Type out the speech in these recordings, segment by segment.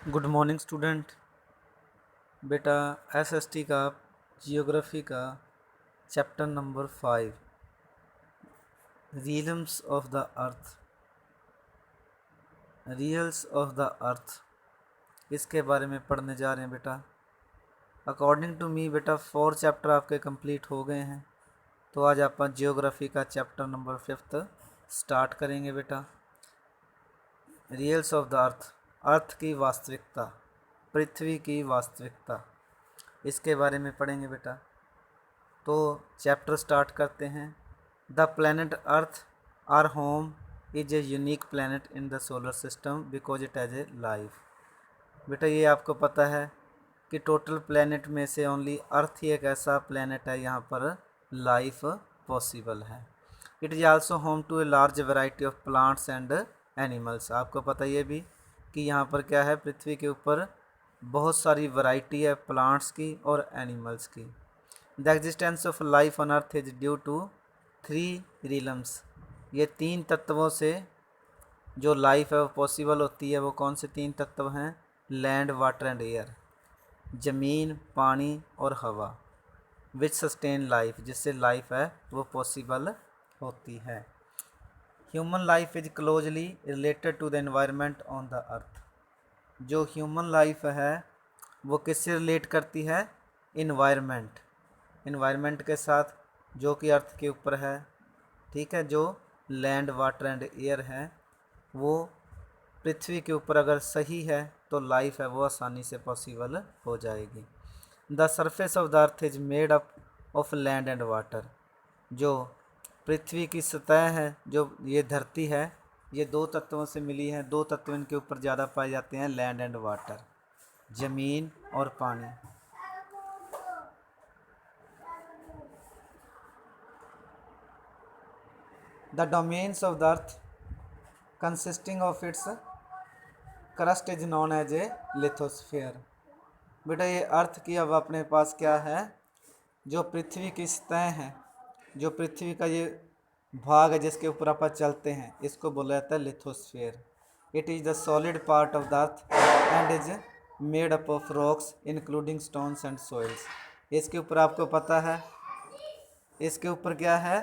Good morning student. बेटा SST का geography का chapter number 5 realms of the earth, realms of the earth, इसके बारे में पढ़ने जा रहे हैं बेटा। अकॉर्डिंग टू मी बेटा 4 चैप्टर आपके कंप्लीट हो गए हैं, तो आज आप जियोग्राफी का चैप्टर नंबर 5 स्टार्ट करेंगे बेटा। रियल्स ऑफ द अर्थ, अर्थ की वास्तविकता, पृथ्वी की वास्तविकता, इसके बारे में पढ़ेंगे बेटा। तो चैप्टर स्टार्ट करते हैं। The planet earth our home is a unique planet in the solar system because it has a life. बेटा ये आपको पता है कि टोटल प्लैनेट में से ओनली अर्थ ही एक ऐसा प्लैनेट है यहाँ पर लाइफ पॉसिबल है। It is also home to a large variety of plants and animals. आपको पता ये भी कि यहाँ पर क्या है, पृथ्वी के ऊपर बहुत सारी वैरायटी है प्लांट्स की और एनिमल्स की। The existence of life on earth is due to 3 realms. ये 3 तत्वों से जो लाइफ है वो पॉसिबल होती है। वो कौन से 3 तत्व हैं? लैंड, वाटर एंड एयर, ज़मीन, पानी और हवा। विच सस्टेन लाइफ, जिससे लाइफ है वो पॉसिबल होती है। Human life is closely related to the environment on the earth. जो ह्यूमन लाइफ है वो किससे रिलेट करती है? इन्वायरमेंट, इन्वायरमेंट के साथ, जो कि अर्थ के ऊपर है। ठीक है, जो लैंड, वाटर एंड एयर है वो पृथ्वी के ऊपर अगर सही है तो लाइफ है वो आसानी से पॉसिबल हो जाएगी। The surface of the earth is made up of land and water. जो पृथ्वी की सतह है, जो ये धरती है, ये 2 तत्वों से मिली है। 2 तत्व इनके ऊपर ज़्यादा पाए जाते हैं, लैंड एंड वाटर, ज़मीन और पानी। The domains of the earth consisting of its crust is known as a lithosphere. बेटा ये अर्थ की अब अपने पास क्या है, जो पृथ्वी की सतह है, जो पृथ्वी का ये भाग है जिसके ऊपर अपन चलते हैं, इसको बोला जाता है lithosphere. It is the solid part of the earth and is made up of rocks including stones and soils. इसके ऊपर आपको पता है, इसके ऊपर क्या है,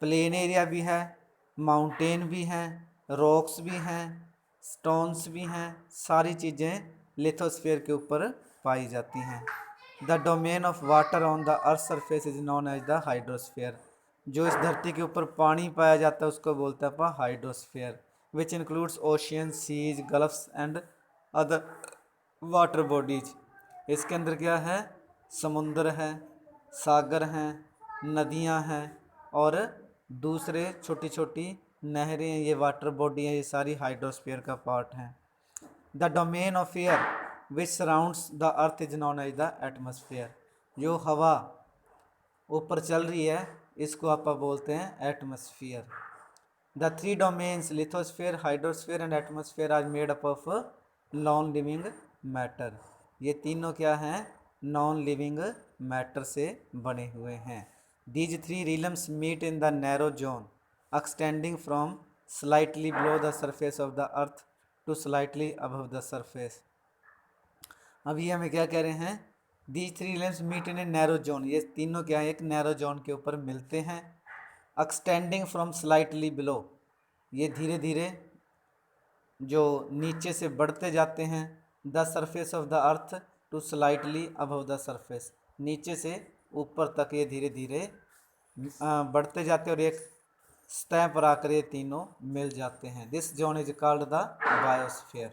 प्लेन एरिया भी है, माउंटेन भी हैं, रॉक्स भी हैं, स्टोन्स भी हैं, सारी चीज़ें लिथोस्फीयर के ऊपर पाई जाती हैं। The domain of water on the earth surface is known as the hydrosphere. जो इस धरती के ऊपर पानी पाया जाता है उसको बोलते हैं अपन hydrosphere, which includes ocean, seas, gulfs and other water bodies. इसके अंदर क्या है, समुद्र है, सागर हैं, नदियां हैं और दूसरे छोटी छोटी नहरें, ये वाटर बॉडी हैं, ये सारी हाइड्रोस्फीयर का पार्ट हैं। The domain of air which surrounds the earth is known as the atmosphere. जो हवा ऊपर चल रही है इसको आप बोलते हैं atmosphere. The 3 domains lithosphere, hydrosphere and atmosphere are made up of non living matter. ये तीनों क्या हैं? नॉन लिविंग मैटर से बने हुए हैं। These 3 realms meet in the narrow zone extending from slightly below the surface of the earth to slightly above the surface. अभी हमें क्या कह रहे हैं, these 3 realms meet in a narrow zone. ये तीनों क्या है, एक नैरो जोन के ऊपर मिलते हैं। एक्सटेंडिंग फ्रॉम स्लाइटली बिलो, ये धीरे धीरे जो नीचे से बढ़ते जाते हैं। The surface of the earth to slightly above the surface, नीचे से ऊपर तक ये धीरे धीरे बढ़ते जाते हैं और एक सतह पर आकर ये तीनों मिल जाते हैं। This zone is called the biosphere.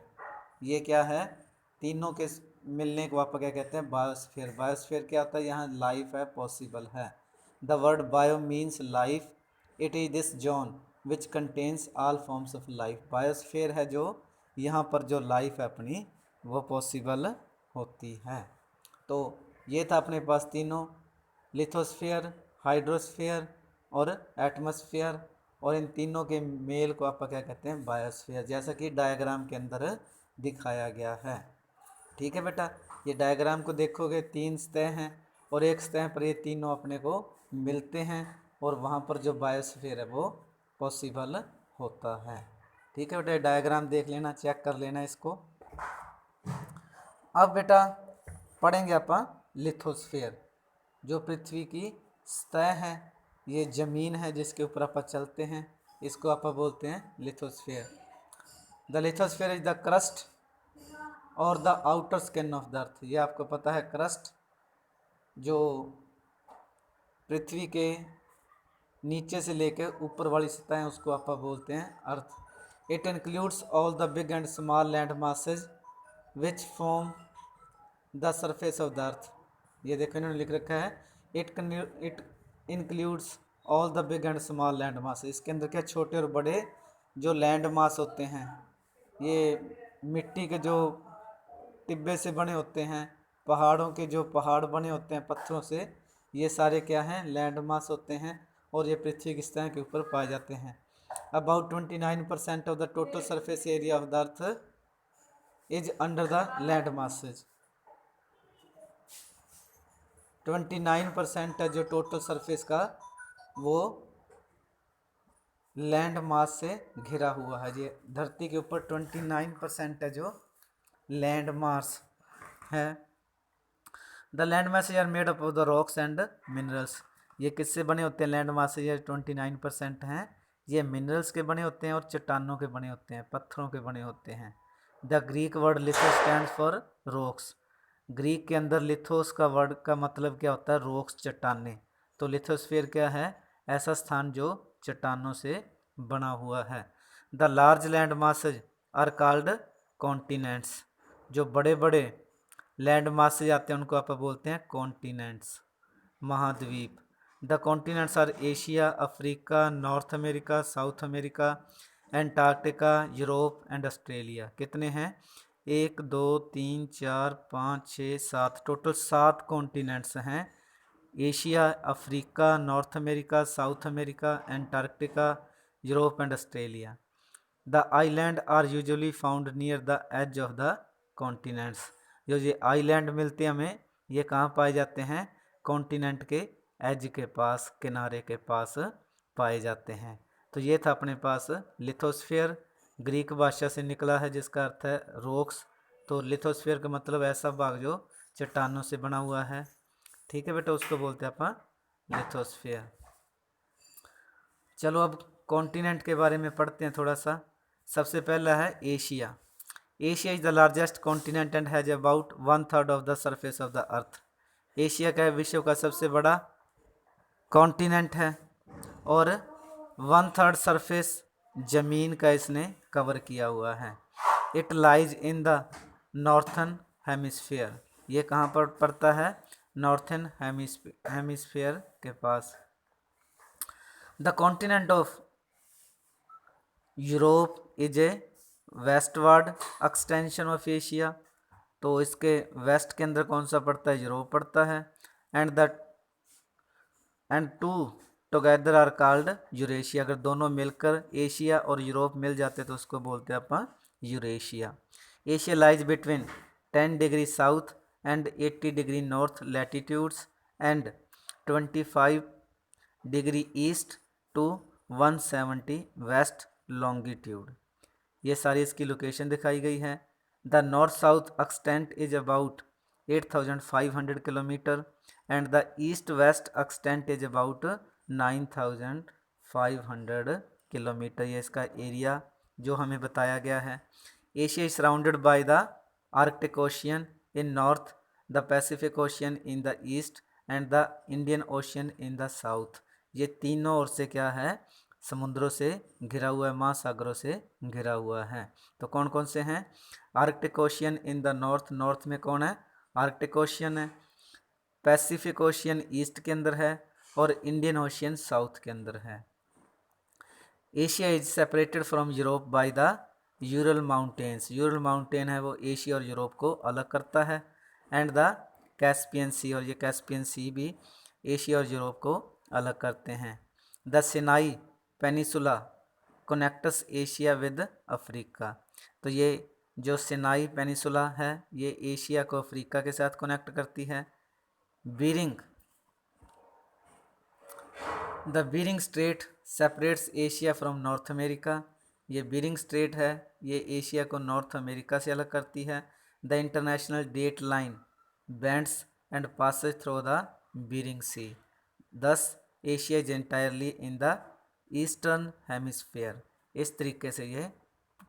ये क्या है, तीनों के मिलने को आप क्या कहते हैं? बायोस्फीयर। बायोस्फीयर क्या होता है? यहाँ लाइफ है, पॉसिबल है। The word bio means life. It is this zone which contains all forms of life. Biosphere है जो यहाँ पर जो लाइफ है अपनी वो पॉसिबल होती है। तो ये था अपने पास तीनों, लिथोस्फीयर, हाइड्रोस्फीयर और एटमॉस्फेयर, और इन तीनों के मेल को आप क्या कहते हैं? बायोस्फीयर, जैसा कि डायग्राम के अंदर दिखाया गया है। ठीक है बेटा, ये डायग्राम को देखोगे 3 सतह हैं और एक सतह पर ये तीनों अपने को मिलते हैं और वहाँ पर जो बायोस्फीयर है वो पॉसिबल होता है। ठीक है बेटा, डायग्राम देख लेना, चेक कर लेना इसको। अब बेटा पढ़ेंगे अपन लिथोस्फीयर। जो पृथ्वी की सतह है, ये जमीन है जिसके ऊपर अपन चलते हैं, इसको अपन बोलते हैं lithosphere. The lithosphere is the crust और the outer skin of the earth. ये आपको पता है, क्रस्ट जो पृथ्वी के नीचे से लेकर ऊपर वाली सतह है उसको आप बोलते हैं earth. It includes all the big and small land masses which form the surface of the earth. ये देखो इन्होंने लिख रखा है it includes all the big and small land mass. इसके अंदर क्या छोटे और बड़े जो लैंड मास होते हैं, ये मिट्टी के जो टिब्बे से बने होते हैं, पहाड़ों के जो पहाड़ बने होते हैं पत्थरों से, ये सारे क्या हैं, लैंड मास होते हैं और ये पृथ्वी की सतह के ऊपर पाए जाते हैं। About 29% of the total surface area of the earth is under the land masses. 29% है जो टोटल सरफेस का, वो लैंड मास से घिरा हुआ है। ये धरती के ऊपर 29% है जो लैंड मास है। The land masses are made up of the rocks and minerals. ये किससे बने होते हैं लैंड मासेज? ये 29% हैं, ये मिनरल्स के बने होते हैं और चट्टानों के बने होते हैं, पत्थरों के बने होते हैं। The Greek word litho stand for rocks. Greek के अंदर लिथोस का वर्ड का मतलब क्या होता है? रॉक्स, चट्टाने। तो लिथोस्फीयर क्या है? ऐसा स्थान जो चट्टानों से बना हुआ है। The large land masses are called continents. जो बड़े बड़े लैंड मासेज आते हैं उनको आप बोलते हैं कॉन्टिनेंट्स, महाद्वीप। The continents are Asia, Africa, North America, South America, Antarctica, Europe and Australia. कितने हैं? 1 2 3 4 5 6 7, टोटल 7 कॉन्टिनेंट्स हैं। Asia, Africa, North America, South America, Antarctica, Europe and Australia. The island are usually found near the edge of the continents. जो ये island मिलते हैं हमें, ये कहाँ पाए जाते हैं? कॉन्टिनेंट के एज के पास, किनारे के पास पाए जाते हैं। तो ये था अपने पास लिथोस्फीयर, ग्रीक भाषा से निकला है जिसका अर्थ है रॉक्स। तो लिथोस्फीयर का मतलब ऐसा भाग जो चट्टानों से बना हुआ है। ठीक है बेटा, उसको बोलते हैं अपन लिथोस्फीयर। चलो अब कॉन्टिनेंट के बारे में पढ़ते हैं थोड़ा सा। सबसे पहला है Asia. Asia is the largest continent and has about 1/3 of the surface of the earth. Asia का विश्व का सबसे बड़ा कॉन्टिनेंट है और 1/3 सरफेस जमीन का इसने कवर किया हुआ है। It lies in the northern hemisphere. ये कहाँ पर पड़ता है? नॉर्थन हेमिस्फीयर के पास। The continent of Europe is a westward extension of Asia. तो इसके वेस्ट के अंदर कौन सा पड़ता है? यूरोप पड़ता है। And two together are called Eurasia. अगर दोनों मिलकर एशिया और यूरोप मिल जाते तो उसको बोलते हैं अपन Eurasia. Asia lies between 10 degree south and 80 degree north latitudes and 25 degree east to 170 west longitude. ये सारी इसकी लोकेशन दिखाई गई है। The north south extent is about 8500 kilometre and the east west extent is about 9500 kilometre. ये इसका area जो हमें बताया गया है। Asia is surrounded by the Arctic ocean in north, the Pacific ocean in the east and the Indian ocean in the south. ये तीनों ओर से क्या है? समुद्रों से घिरा हुआ है, महासागरों से घिरा हुआ है। तो कौन कौन से हैं? Arctic ocean in the north, north में कौन है? आर्कटिक ओशियन है। पैसिफिक ओशियन ईस्ट के अंदर है और इंडियन ओशियन साउथ के अंदर है। Asia is separated from Europe by the Ural mountains. Ural mountain है वो एशिया और यूरोप को अलग करता है। एंड द कैस्पियन सी, और ये कैस्पियन सी भी एशिया और यूरोप को अलग करते हैं। The Sinai peninsula connects Asia with Africa. तो ये जो सिनाई पेनिसुला है ये एशिया को अफ्रीका के साथ कनेक्ट करती है। Bearing, the bearing straight separates Asia from north America. ये बीरिंग स्ट्रेट है, ये एशिया को नॉर्थ अमेरिका से अलग करती है। The international date line bends and passes through the Bering Sea. Thus Asia is entirely in the eastern hemisphere. इस तरीके से ये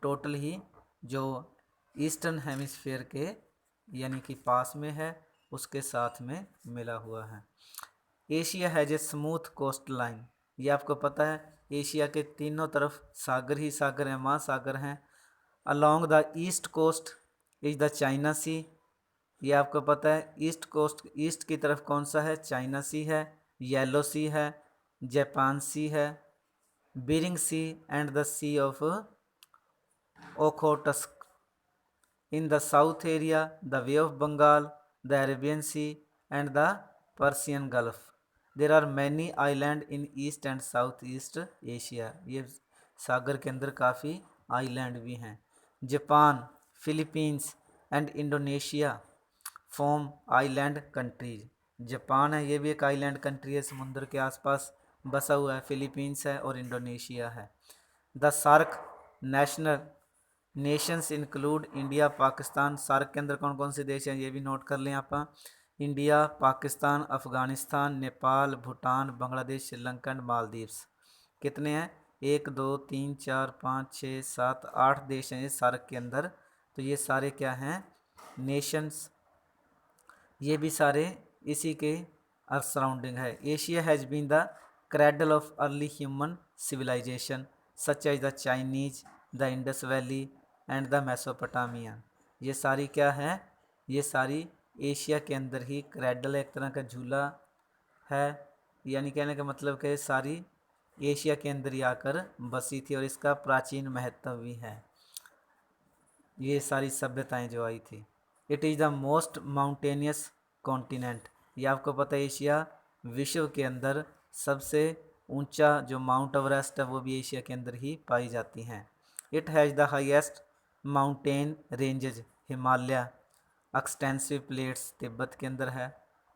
टोटल ही जो ईस्टर्न हेमिस्फेयर के यानी कि पास में है उसके साथ में मिला हुआ है। Asia has a smooth coast line. ये आपको पता है एशिया के तीनों तरफ सागर ही सागर हैं, महासागर हैं। Along the east coast is the China sea. ये आपको पता है ईस्ट कोस्ट, ईस्ट की तरफ कौन सा है, चाइना सी है, येलो सी है, जापान सी है, Bering Sea and the Sea of Okhotsk. In the south area, the Bay of Bengal, the Arabian Sea and the Persian Gulf. There are many islands in East and Southeast Asia. ये सागर के अंदर काफ़ी island भी हैं। Japan, Philippines and Indonesia form island countries. Japan है, ये भी एक आइलैंड कंट्री है, समुद्र के आसपास बसा हुआ है। फिलीपींस है और इंडोनेशिया है। The SAARC national nations include India, Pakistan. SAARC के अंदर कौन कौन से देश हैं ये भी नोट कर लें आप। India, Pakistan, Afghanistan, Nepal, Bhutan, Bangladesh, Sri Lanka and Maldives. कितने हैं, 1 2 3 4 5 6 7 8 देश हैं ये सार्क के अंदर। तो ये सारे क्या हैं, नेशंस। ये भी सारे इसी के सराउंडिंग है। Asia has been the cradle of early human civilization such as the Chinese, the Indus Valley and the Mesopotamia. ये सारी क्या है, ये सारी एशिया के अंदर ही क्रेडल एक तरह का झूला है, यानी कहने का मतलब कि सारी एशिया के अंदर ही आकर बसी थी और इसका प्राचीन महत्व भी है। ये सारी सभ्यताएं जो आई थी। It is the most mountainous continent. ये आपको पता है एशिया विश्व के अंदर सबसे ऊंचा जो माउंट एवरेस्ट है वो भी एशिया के अंदर ही पाई जाती हैं। It has the highest mountain ranges, Himalaya, extensive plates Tibet के अंदर है,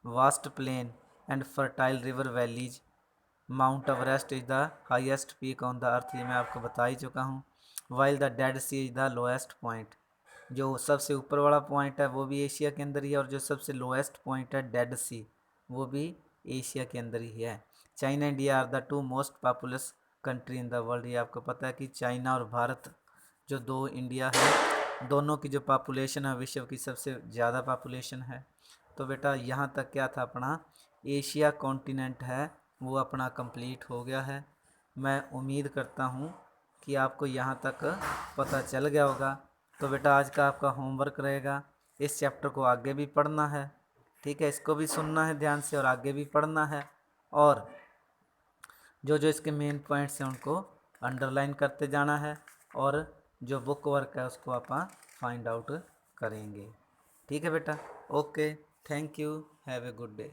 vast plain and fertile river valleys. Mount Everest is the highest peak on the earth, ये मैं आपको बता ही चुका हूँ। While the Dead Sea is the lowest point. जो सबसे ऊपर वाला पॉइंट है वो भी एशिया के अंदर ही है और जो सबसे लोएस्ट पॉइंट है डेड सी वो भी एशिया के अंदर ही है। China India are the 2 most populous country in the world. ये आपको पता है कि चाइना और भारत जो दो इंडिया है, दोनों की जो पॉपुलेशन है विश्व की सबसे ज़्यादा पॉपुलेशन है। तो बेटा यहाँ तक क्या था, अपना एशिया कॉन्टिनेंट है वो अपना कंप्लीट हो गया है। मैं उम्मीद करता हूँ कि आपको यहाँ तक पता चल गया होगा। तो बेटा आज का आपका होमवर्क रहेगा, इस चैप्टर को आगे भी पढ़ना है, ठीक है, इसको भी सुनना है ध्यान से और आगे भी पढ़ना है। और जो जो इसके मेन पॉइंट्स हैं उनको अंडरलाइन करते जाना है और जो बुक वर्क है उसको आप फाइंड आउट करेंगे। ठीक है बेटा, okay, thank you, have a good day.